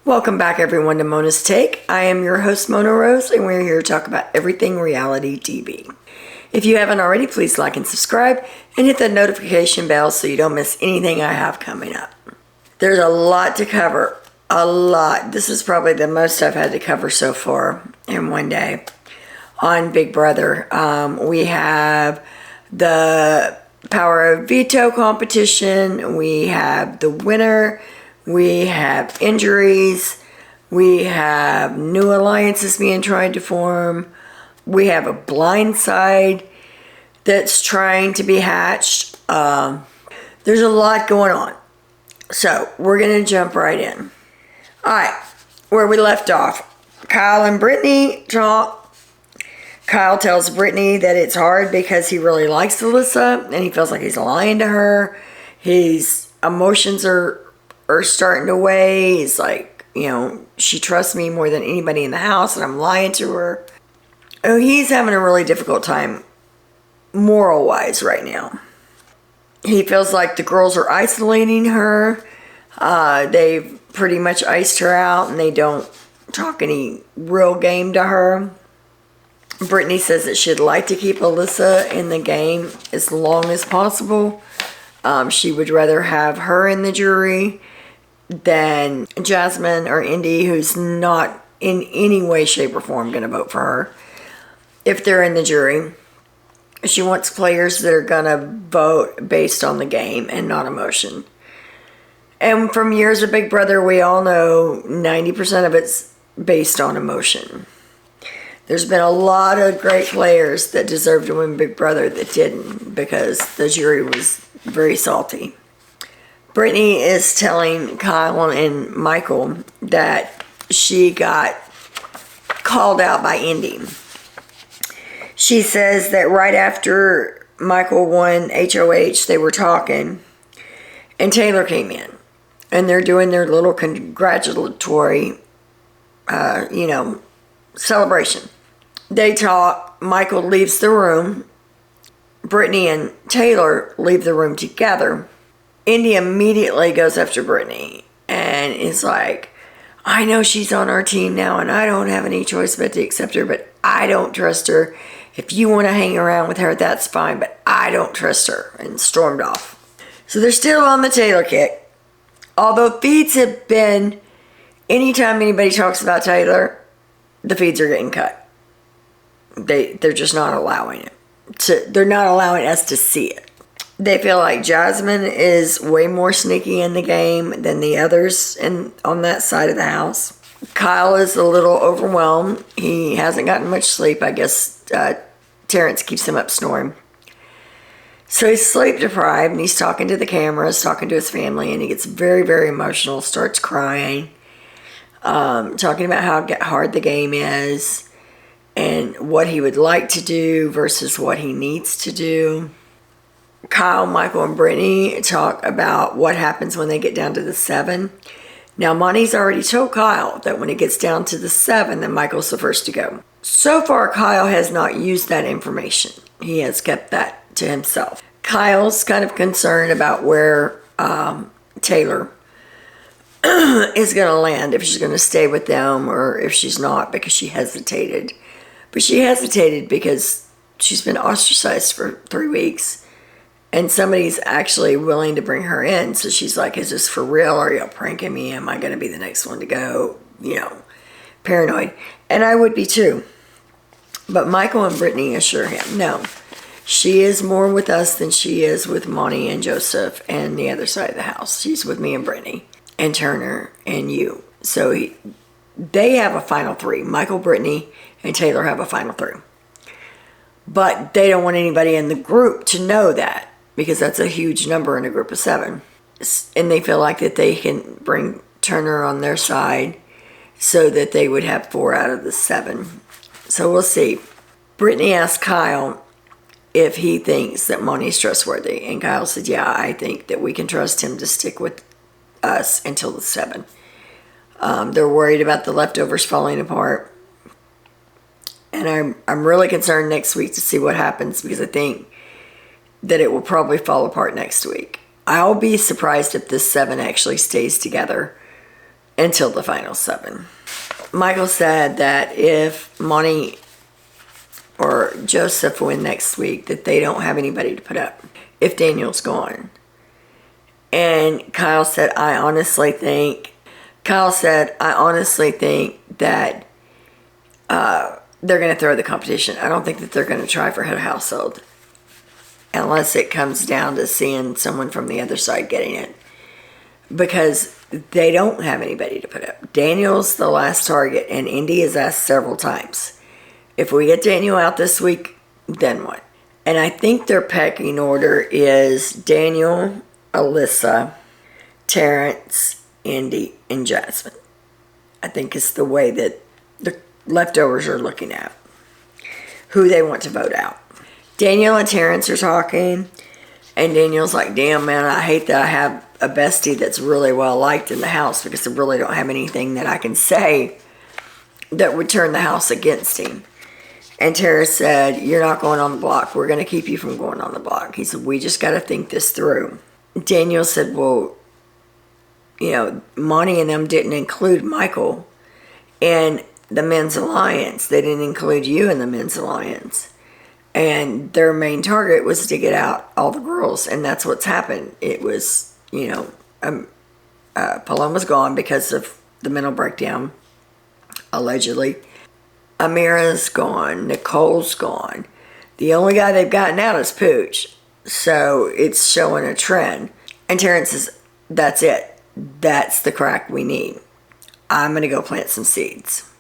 Welcome back everyone to Mona's Take. I am your host Mona Rose and we're here to talk about everything reality TV. If you haven't already, please like and subscribe and hit the notification bell so you don't miss anything I have coming up. There's a lot to cover, a lot. This is probably the most I've had to cover so far in one day on Big Brother. We have the Power of Veto competition, we have the winner, we have injuries, we have new alliances being tried to form, we have a blind side that's trying to be hatched. There's a lot going on. So we're going to jump right in. Alright, where we left off. Kyle and Brittany talk. Kyle tells Brittany that it's hard because he really likes Alyssa and he feels like he's lying to her. His emotions are starting to weigh. He's like, she trusts me more than anybody in the house and I'm lying to her. Oh, he's having a really difficult time moral-wise right now. He feels like the girls are isolating her. They've pretty much iced her out and they don't talk any real game to her. Brittany says that she'd like to keep Alyssa in the game as long as possible. She would rather have her in the jury than Jasmine or Indy, who's not in any way, shape, or form going to vote for her if they're in the jury. She wants players that are going to vote based on the game and not emotion. And from years of Big Brother, we all know 90% of it's based on emotion. There's been a lot of great players that deserve to win Big Brother that didn't because the jury was very salty. Brittany is telling Kyle and Michael that she got called out by Indy. She says that right after Michael won HOH, they were talking, and Taylor came in. And they're doing their little congratulatory, celebration. They talk, Michael leaves the room. Brittany and Taylor leave the room together. Indy immediately goes after Brittany and is like, I know she's on our team now and I don't have any choice but to accept her, but I don't trust her. If you want to hang around with her, that's fine, but I don't trust her, and stormed off. So they're still on the Taylor kick. Although feeds have been, anytime anybody talks about Taylor, the feeds are getting cut. They're just not allowing it. They're not allowing us to see it. They feel like Jasmine is way more sneaky in the game than the others on that side of the house. Kyle is a little overwhelmed. He hasn't gotten much sleep. I guess Terrence keeps him up snoring. So he's sleep deprived and he's talking to the cameras, talking to his family, and he gets very, very emotional, starts crying, talking about how hard the game is and what he would like to do versus what he needs to do. Kyle, Michael, and Brittany talk about what happens when they get down to the 7. Now, Monty's already told Kyle that when it gets down to the 7, then Michael's the first to go. So far, Kyle has not used that information. He has kept that to himself. Kyle's kind of concerned about where Taylor is going to land, if she's going to stay with them or if she's not, because she hesitated. But she hesitated because she's been ostracized for 3 weeks. And somebody's actually willing to bring her in. So she's like, is this for real? Are y'all pranking me? Am I going to be the next one to go? Paranoid. And I would be too. But Michael and Brittany assure him, no. She is more with us than she is with Monty and Joseph and the other side of the house. She's with me and Brittany and Turner and you. So they have a final 3. Michael, Brittany, and Taylor have a final 3. But they don't want anybody in the group to know that, because that's a huge number in a group of 7. And they feel like that they can bring Turner on their side so that they would have 4 out of the 7. So we'll see. Brittany asked Kyle if he thinks that Monty's trustworthy. And Kyle said, yeah, I think that we can trust him to stick with us until the 7. They're worried about the leftovers falling apart. And I'm really concerned next week to see what happens, because I think that it will probably fall apart next week. I'll be surprised if this 7 actually stays together until the final 7. Michael said that if Monty or Joseph win next week, that they don't have anybody to put up if Daniel's gone. And Kyle said, I honestly think that they're going to throw the competition. I don't think that they're going to try for head of household unless it comes down to seeing someone from the other side getting it. Because they don't have anybody to put up. Daniel's the last target, and Indy has asked several times. If we get Daniel out this week, then what? And I think their pecking order is Daniel, Alyssa, Terrence, Indy, and Jasmine. I think it's the way that the leftovers are looking at who they want to vote out. Daniel and Terrence are talking, and Daniel's like, damn, man, I hate that I have a bestie that's really well liked in the house because I really don't have anything that I can say that would turn the house against him. And Terrence said, you're not going on the block. We're going to keep you from going on the block. He said, we just got to think this through. Daniel said, well, you know, Monty and them didn't include Michael in the men's alliance. They didn't include you in the men's alliance. And their main target was to get out all the girls. And that's what's happened. It was, you know, Paloma's gone because of the mental breakdown, allegedly. Amira's gone. Nicole's gone. The only guy they've gotten out is Pooch. So it's showing a trend. And Terrence says, that's it. That's the crack we need. I'm going to go plant some seeds.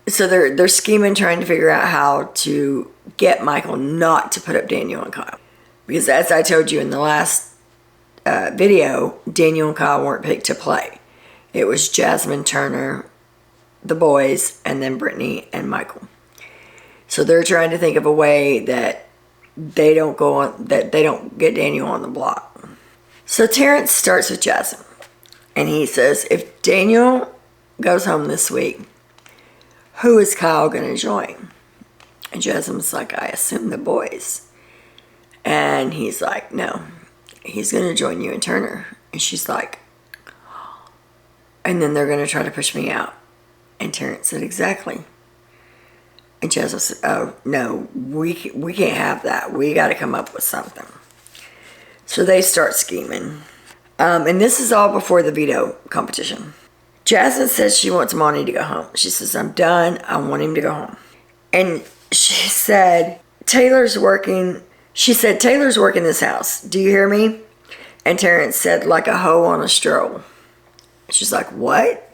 So they're scheming, trying to figure out how to get Michael not to put up Daniel and Kyle. Because as I told you in the last video, Daniel and Kyle weren't picked to play. It was Jasmine, Turner, the boys, and then Brittany and Michael. So they're trying to think of a way that they don't get Daniel on the block. So Terrence starts with Jasmine, and he says, if Daniel goes home this week, who is Kyle going to join? And Jasmine's like, I assume the boys. And he's like, no, he's going to join you and Turner. And she's like, and then they're going to try to push me out. And Terrence said, exactly. And Jasmine said, oh, no, we can't have that. We got to come up with something. So they start scheming. And this is all before the veto competition. Jasmine says she wants Monty to go home. She says, I'm done. I want him to go home. And she said, Taylor's working this house. Do you hear me? And Terrence said, like a hoe on a stroll. She's like, what?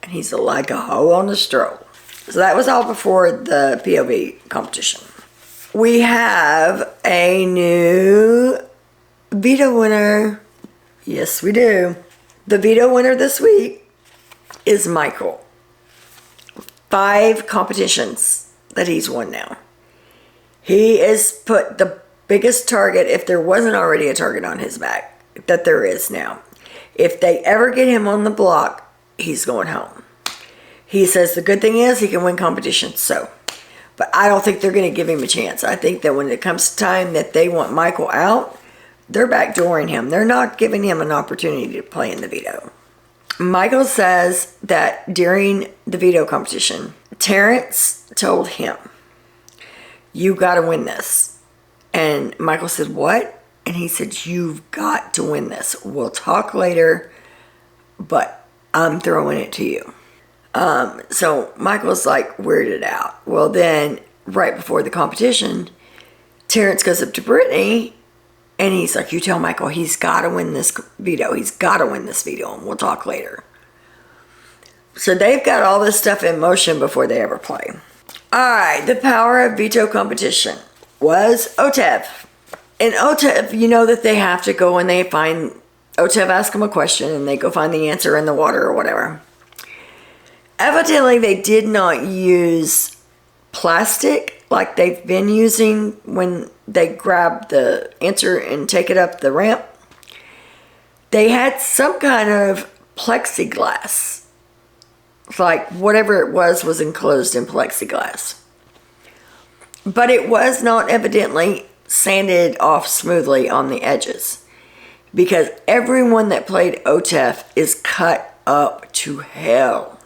And he's like a hoe on a stroll. So that was all before the POV competition. We have a new veto winner. Yes, we do. The veto winner this week is Michael. 5 competitions that he's won now. He has put the biggest target, if there wasn't already a target on his back, that there is now. If they ever get him on the block, he's going home. He says the good thing is he can win competitions, so. But I don't think they're going to give him a chance. I think that when it comes to time that they want Michael out, they're backdooring him. They're not giving him an opportunity to play in the veto. Michael says that during the veto competition, Terrence told him, you got to win this. And Michael said, what? And he said, you've got to win this. We'll talk later, but I'm throwing it to you. So Michael's like weirded out. Well, then right before the competition, Terrence goes up to Brittany and he's like, you tell Michael he's got to win this veto. He's got to win this veto, and we'll talk later. So they've got all this stuff in motion before they ever play. All right, the power of veto competition was OTEV. In OTEV, you know that they have to go and they find, OTEV asks them a question and they go find the answer in the water or whatever. Evidently, they did not use plastic like they've been using when they grab the answer and take it up the ramp. They had some kind of plexiglass. Like whatever it was enclosed in plexiglass. But it was not evidently sanded off smoothly on the edges. Because everyone that played OTEF is cut up to hell.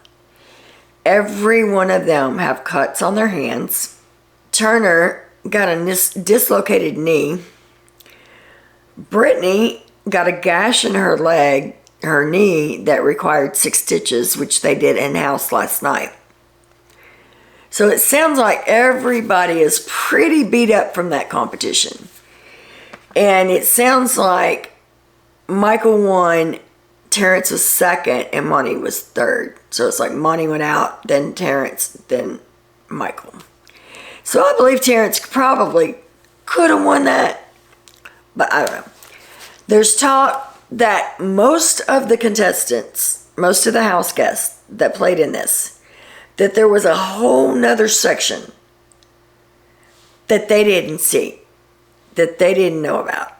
Every one of them have cuts on their hands. Turner got a dislocated knee. Brittany got a gash in her leg, her knee, that required 6 stitches, which they did in-house last night. So it sounds like everybody is pretty beat up from that competition. And it sounds like Michael won, Terrence was second, and Monty was third. So it's like Monty went out, then Terrence, then Michael. So I believe Terrence probably could have won that, but I don't know. There's talk that most of the contestants, most of the house guests that played in this, that there was a whole nother section that they didn't see, that they didn't know about.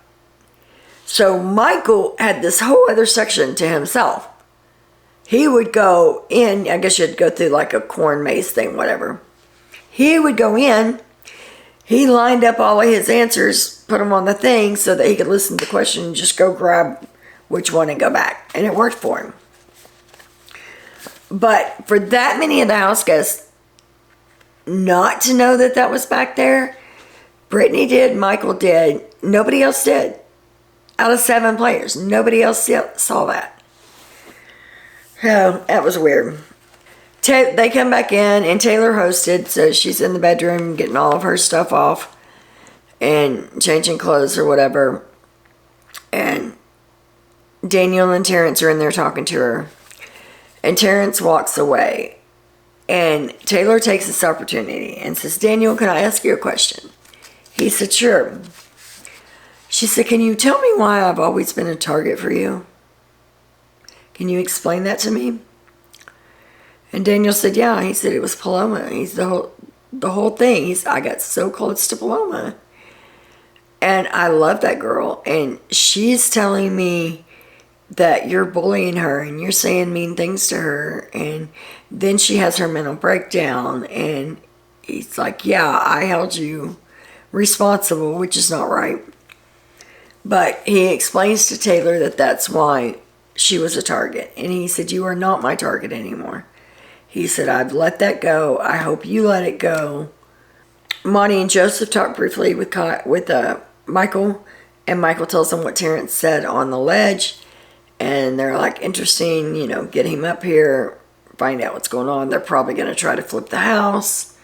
So Michael had this whole other section to himself. He would go in, I guess you'd go through like a corn maze thing, whatever. He would go in, he lined up all of his answers, put them on the thing so that he could listen to the question and just go grab which one and go back. And it worked for him. But for that many of the house guests not to know that that was back there, Brittany did, Michael did, nobody else did. Out of 7 players, nobody else saw that. So that was weird. They come back in and Taylor hosted, so she's in the bedroom getting all of her stuff off and changing clothes or whatever. And Daniel and Terrence are in there talking to her. And Terrence walks away. And Taylor takes this opportunity and says, Daniel, can I ask you a question? He said, sure. She said, can you tell me why I've always been a target for you? Can you explain that to me? And Daniel said, yeah. He said, it was Paloma. He's the whole thing. I got so close to Paloma. And I love that girl. And she's telling me that you're bullying her and you're saying mean things to her. And then she has her mental breakdown. And he's like, yeah, I held you responsible, which is not right. But he explains to Taylor that that's why she was a target. And he said, you are not my target anymore. He said, I've let that go. I hope you let it go. Monty and Joseph talked briefly with Michael. And Michael tells them what Terrence said on the ledge. And they're like, interesting, get him up here, find out what's going on. They're probably going to try to flip the house.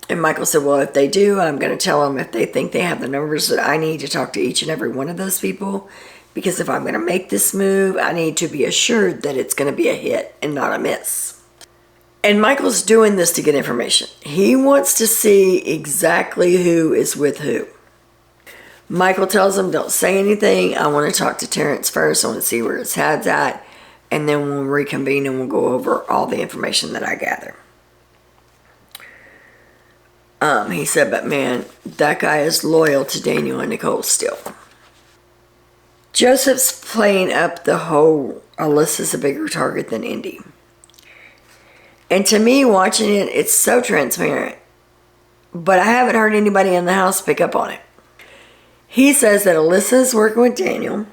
And Michael said, well, if they do, I'm going to tell them if they think they have the numbers that I need to talk to each and every one of those people. Because if I'm going to make this move, I need to be assured that it's going to be a hit and not a miss. And Michael's doing this to get information. He wants to see exactly who is with who. Michael tells him, don't say anything. I want to talk to Terrence first. I want to see where his head's at. And then we'll reconvene and we'll go over all the information that I gather. He said, but man, that guy is loyal to Daniel and Nicole still. Joseph's playing up the whole Alyssa's a bigger target than Indy. And to me, watching it, it's so transparent. But I haven't heard anybody in the house pick up on it. He says that Alyssa's working with Daniel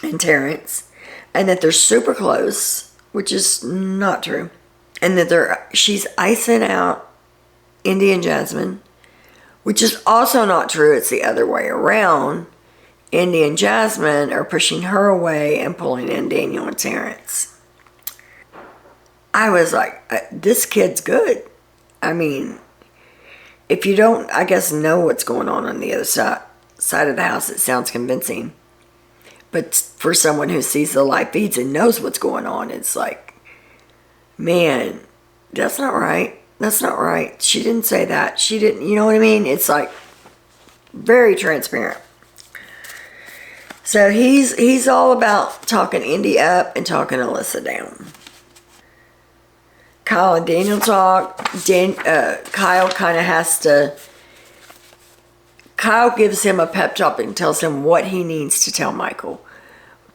and Terrence, and that they're super close, which is not true. And that she's icing out Indy and Jasmine, which is also not true. It's the other way around. Indy and Jasmine are pushing her away and pulling in Daniel and Terrence. I was like, this kid's good. I mean, if you don't, I guess, know what's going on the other side of the house, it sounds convincing. But for someone who sees the live feeds and knows what's going on, it's like, man, that's not right. That's not right. She didn't say that. She didn't, you know what I mean? It's like very transparent. So he's all about talking Indy up and talking Alyssa down. Kyle and Daniel talk. Kyle kind of has to... Kyle gives him a pep talk and tells him what he needs to tell Michael.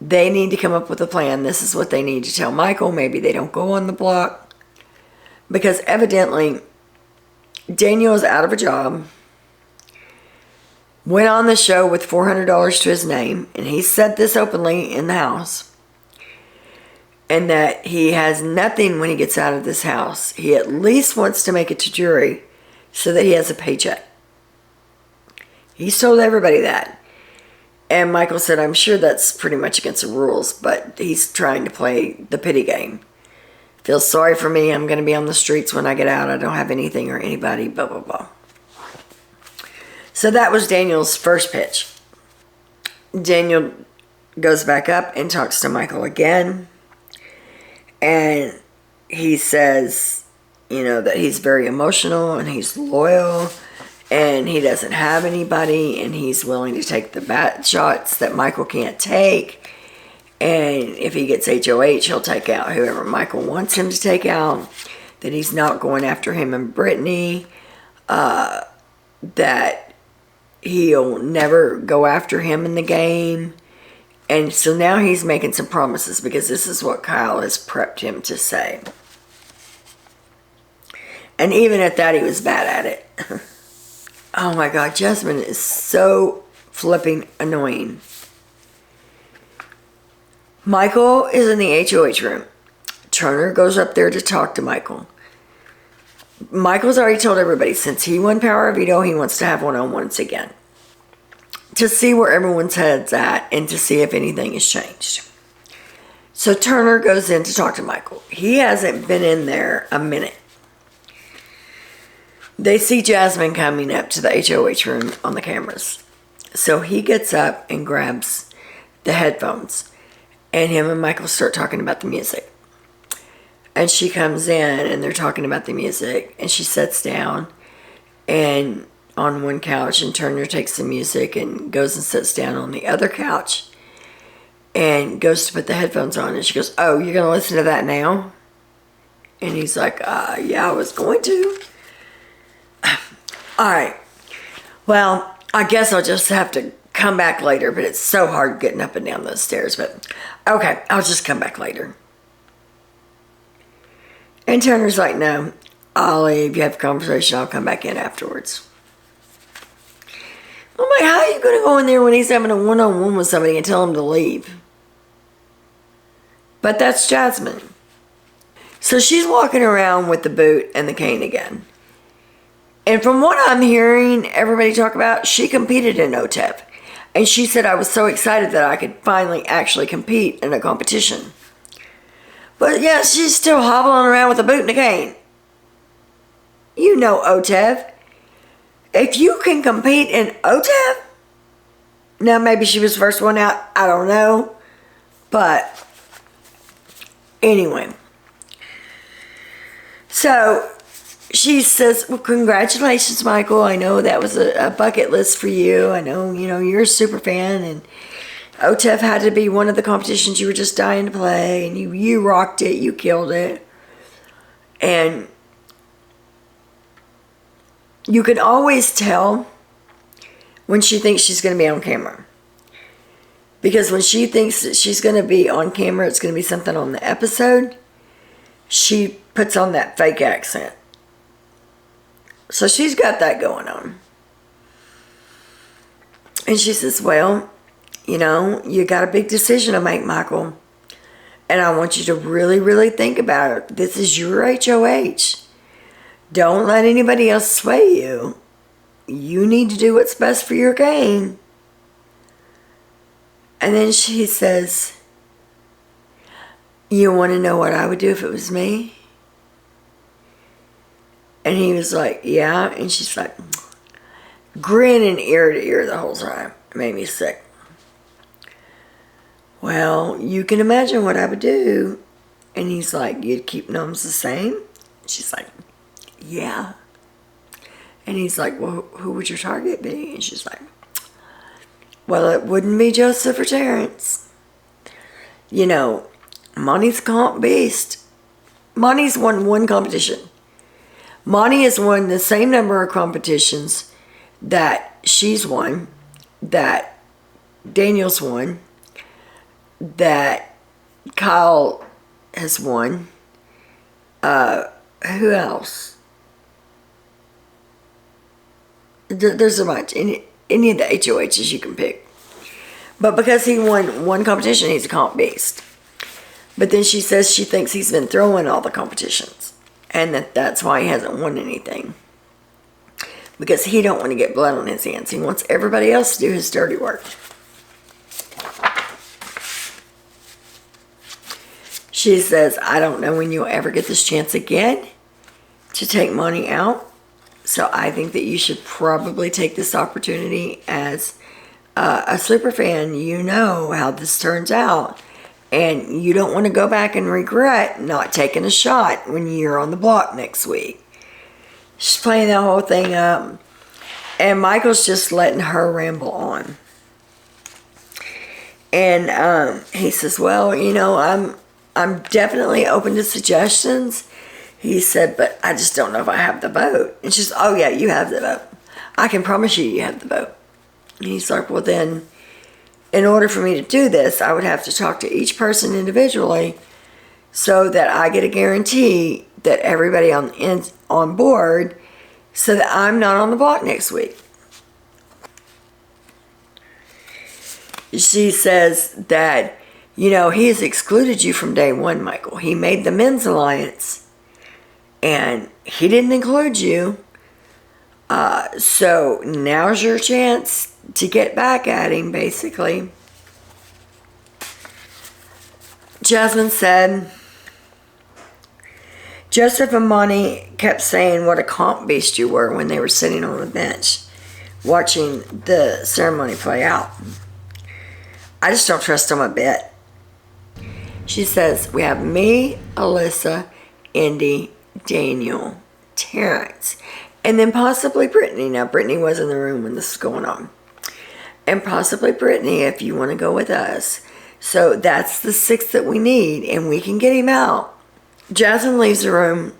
They need to come up with a plan. This is what they need to tell Michael. Maybe they don't go on the block. Because evidently, Daniel is out of a job. Went on the show with $400 to his name. And he said this openly in the house. and that he has nothing when he gets out of this house. He at least wants to make it to jury so that he has a paycheck. He's told everybody that. And Michael said, I'm sure that's pretty much against the rules, but he's trying to play the pity game. Feels sorry for me. I'm going to be on the streets when I get out. I don't have anything or anybody, blah, blah, blah. So that was Daniel's first pitch. Daniel goes back up and talks to Michael again. And he says, that he's very emotional and he's loyal and he doesn't have anybody and he's willing to take the bat shots that Michael can't take. And if he gets HOH, he'll take out whoever Michael wants him to take out. That he's not going after him and Brittany. That he'll never go after him in the game. And so now he's making some promises because this is what Kyle has prepped him to say. And even at that, he was bad at it. Oh my God, Jasmine is so flipping annoying. Michael is in the HOH room. Turner goes up there to talk to Michael. Michael's already told everybody since he won Power of Veto, he wants to have one-on-ones again. To see where everyone's head's at and to see if anything has changed. So Turner goes in to talk to Michael. He hasn't been in there a minute. They see Jasmine coming up to the HOH room on the cameras. So he gets up and grabs the headphones. And him and Michael start talking about the music. And she comes in and they're talking about the music. And she sits down and on one couch. And Turner takes the music and goes and sits down on the other couch. And goes to put the headphones on. And she goes, oh, you're going to listen to that now? And he's like, yeah, I was going to. All right. Well, I guess I'll just have to come back later, but it's so hard getting up and down those stairs. But okay, I'll just come back later. And Turner's like, no, I'll leave. You have a conversation. I'll come back in afterwards. I'm like, how are you going to go in there when he's having a one-on-one with somebody and tell him to leave? But that's Jasmine. So she's walking around with the boot and the cane again. And from what I'm hearing everybody talk about, she competed in OTEP. And she said, I was so excited that I could finally actually compete in a competition. But yeah, she's still hobbling around with a boot and a cane. You know OTEP. If you can compete in OTEP, now maybe she was the first one out, I don't know. But anyway. So she says, well, congratulations, Michael. I know that was a bucket list for you. I know, you're a super fan. And OTEF had to be one of the competitions you were just dying to play. And you rocked it. You killed it. And you can always tell when she thinks she's going to be on camera. Because when she thinks that she's going to be on camera, it's going to be something on the episode, she puts on that fake accent. So she's got that going on. And she says, well, you got a big decision to make, Michael. And I want you to really, really think about it. This is your HOH. Don't let anybody else sway you. You need to do what's best for your game. And then she says, you want to know what I would do if it was me? And he was like, yeah. And she's like, grinning ear to ear the whole time. It made me sick. Well, you can imagine what I would do. And he's like, you'd keep gnomes the same? She's like, yeah. And he's like, well, who would your target be? And she's like, well, it wouldn't be Joseph or Terrence. Monty's a comp beast. Monty's won one competition. Monty has won the same number of competitions that she's won, that Daniel's won, that Kyle has won. Who else? There's a bunch. Any of the HOHs you can pick. But because he won one competition, he's a comp beast. But then she says she thinks he's been throwing all the competitions. And that's why he hasn't won anything. Because he don't want to get blood on his hands. He wants everybody else to do his dirty work. She says, I don't know when you'll ever get this chance again to take money out. So I think that you should probably take this opportunity as a super fan. You know how this turns out. And you don't want to go back and regret not taking a shot when you're on the block next week. She's playing that whole thing up. And Michael's just letting her ramble on. And he says, well, you know, I'm definitely open to suggestions. He said, but I just don't know if I have the vote. And she's, oh yeah, you have the vote. I can promise you have the vote. And he's like, well then, in order for me to do this, I would have to talk to each person individually so that I get a guarantee that everybody on board so that I'm not on the block next week. She says that, you know, he has excluded you from day one, Michael. He made the men's alliance and he didn't include you. So now's your chance to get back at him, basically. Jasmine said, Joseph and Monty kept saying what a comp beast you were when they were sitting on the bench watching the ceremony play out. I just don't trust them a bit. She says, we have me, Alyssa, Indy, Daniel, Terrence, and then possibly Brittany. Now, Brittany was in the room when this was going on. And possibly Brittany, if you want to go with us. So that's the 6 that we need, and we can get him out. Jasmine leaves the room,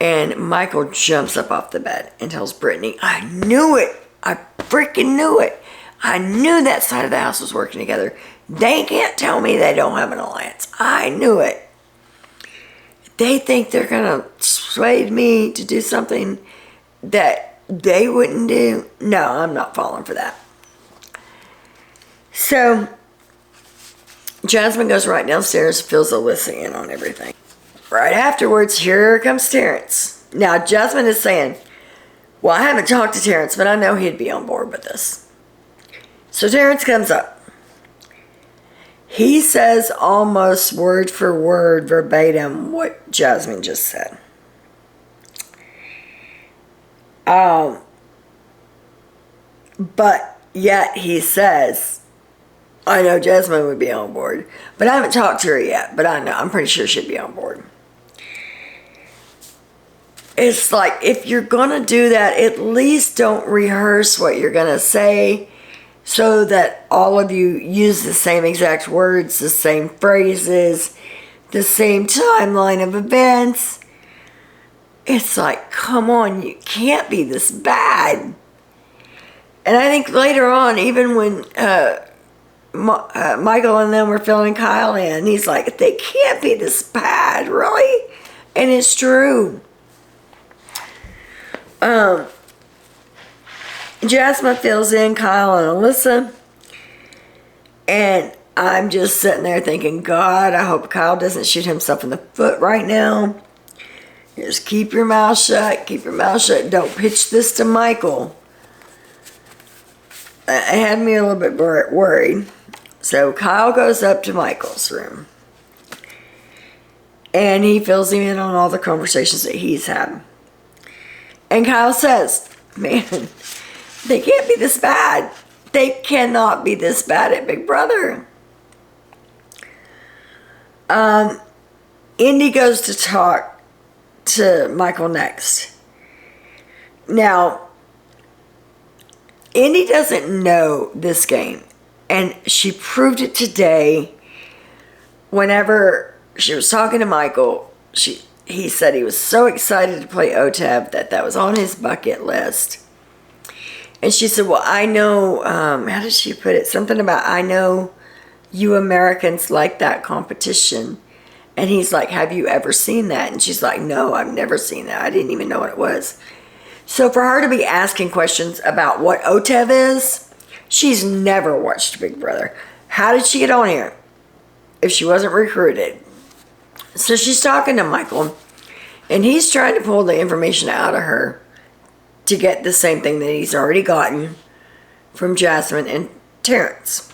and Michael jumps up off the bed and tells Brittany, I knew it. I freaking knew it. I knew that side of the house was working together. They can't tell me they don't have an alliance. I knew it. They think they're going to sway me to do something that they wouldn't do. No, I'm not falling for that. So Jasmine goes right downstairs, fills Alyssa in on everything. Right afterwards, here comes Terrence. Now, Jasmine is saying, well, I haven't talked to Terrence, but I know he'd be on board with this. So Terrence comes up. He says almost word for word, verbatim, what Jasmine just said. But yet he says, I know Jasmine would be on board, but I haven't talked to her yet, but I know, I'm pretty sure she'd be on board. It's like, if you're going to do that, at least don't rehearse what you're going to say so that all of you use the same exact words, the same phrases, the same timeline of events. It's like, come on, you can't be this bad. And I think later on, even when Michael and them were filling Kyle in, he's like, they can't be this bad, really? And it's true. Jasmine fills in Kyle and Alyssa, and I'm just sitting there thinking, God, I hope Kyle doesn't shoot himself in the foot right now. Just keep your mouth shut. Keep your mouth shut. Don't pitch this to Michael. It had me a little bit worried. So Kyle goes up to Michael's room, and he fills him in on all the conversations that he's had. And Kyle says, man, they can't be this bad. They cannot be this bad at Big Brother. Indy goes to talk to Michael next. Now, Indy doesn't know this game, and she proved it today. Whenever she was talking to Michael, he said he was so excited to play OTEV that was on his bucket list. And she said, well, I know, how did she put it? Something about, I know you Americans like that competition. And he's like, have you ever seen that? And she's like, no, I've never seen that. I didn't even know what it was. So for her to be asking questions about what OTEV is, she's never watched Big Brother. How did she get on here if she wasn't recruited? So she's talking to Michael, and he's trying to pull the information out of her to get the same thing that he's already gotten from Jasmine and Terrence.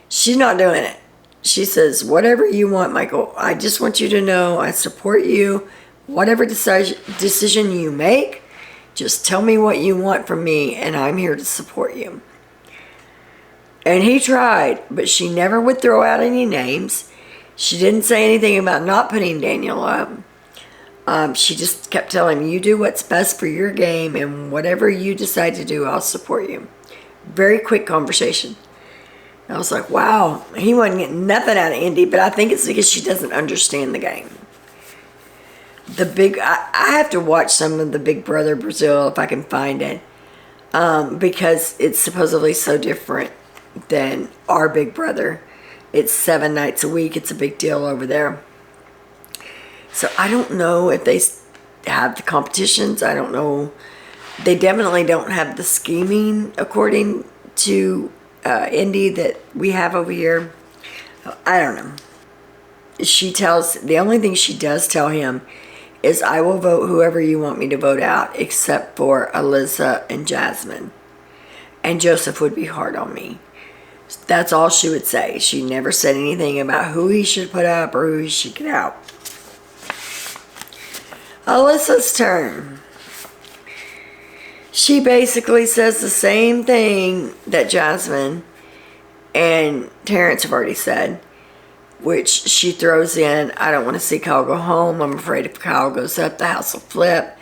She's not doing it. She says, whatever you want, Michael. I just want you to know I support you. Whatever decision you make, just tell me what you want from me, and I'm here to support you. And he tried, but she never would throw out any names. She didn't say anything about not putting Daniel up. She just kept telling him, you do what's best for your game, and whatever you decide to do, I'll support you. Very quick conversation. I was like, wow, he wasn't getting nothing out of Indy, but I think it's because she doesn't understand the game. I have to watch some of the Big Brother Brazil if I can find it, because it's supposedly so different than our Big Brother. It's 7 nights a week. It's a big deal over there. So I don't know if they have the competitions. I don't know. They definitely don't have the scheming according to Indy that we have over here. I don't know. The only thing she does tell him is, I will vote whoever you want me to vote out, except for Alyssa and Jasmine. And Joseph would be hard on me. That's all she would say. She never said anything about who he should put up or who he should get out. Alyssa's turn. She basically says the same thing that Jasmine and Terrence have already said, which she throws in, I don't want to see Kyle go home. I'm afraid if Kyle goes up, the house will flip,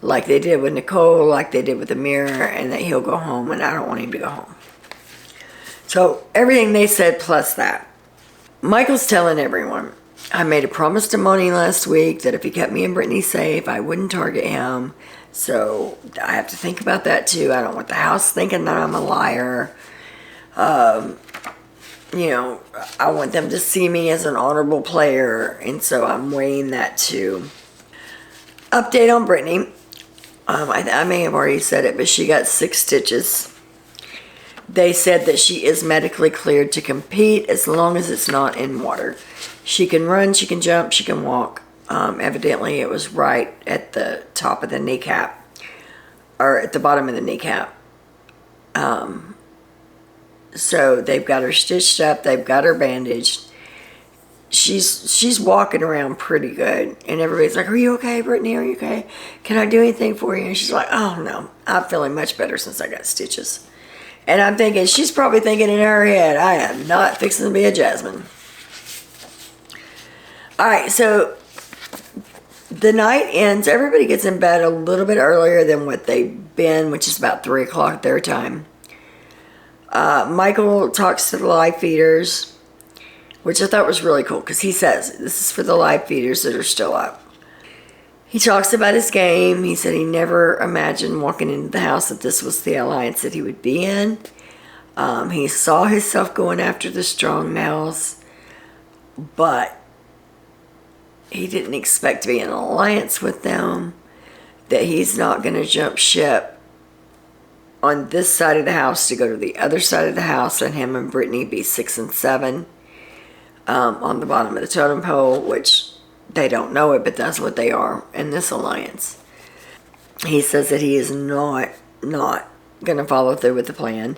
like they did with Nicole, like they did with Amir, and that he'll go home, and I don't want him to go home. So everything they said plus that. Michael's telling everyone, I made a promise to Moni last week that if he kept me and Brittany safe, I wouldn't target him. So I have to think about that too. I don't want the house thinking that I'm a liar. I want them to see me as an honorable player, and so I'm weighing that too. Update on Brittany. I may have already said it, but she got 6 stitches. They said that she is medically cleared to compete as long as it's not in water. She can run, she can jump, she can walk. Evidently, it was right at the top of the kneecap, or at the bottom of the kneecap. So they've got her stitched up, they've got her bandaged. She's walking around pretty good, and everybody's like, are you okay, Brittany? Are you okay? Can I do anything for you? And she's like, oh no, I'm feeling much better since I got stitches. And I'm thinking, she's probably thinking in her head, I am not fixing to be a Jasmine. Alright, so the night ends. Everybody gets in bed a little bit earlier than what they've been, which is about 3 o'clock their time. Michael talks to the live feeders, which I thought was really cool, because he says, this is for the live feeders that are still up. He talks about his game. He said he never imagined walking into the house that this was the alliance that he would be in. He saw himself going after the strong males, but he didn't expect to be in an alliance with them, that he's not going to jump ship on this side of the house to go to the other side of the house, and him and Brittany be 6 and 7 on the bottom of the totem pole, which they don't know it, but that's what they are in this alliance. He says that he is not going to follow through with the plan,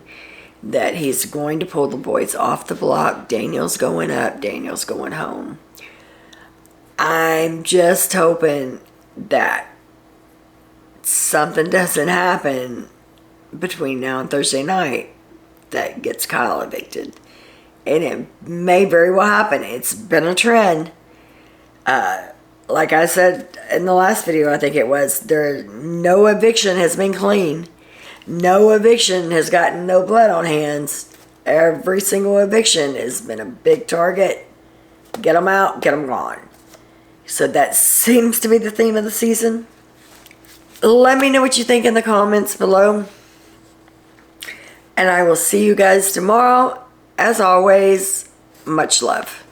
that he's going to pull the boys off the block. Daniel's going up, Daniel's going home. I'm just hoping that something doesn't happen between now and Thursday night that gets Kyle evicted. And it may very well happen. It's been a trend. Like I said in the last video, I think it was, no eviction has been clean. No eviction has gotten no blood on hands. Every single eviction has been a big target. Get them out, get them gone. So that seems to be the theme of the season. Let me know what you think in the comments below. And I will see you guys tomorrow. As always, much love.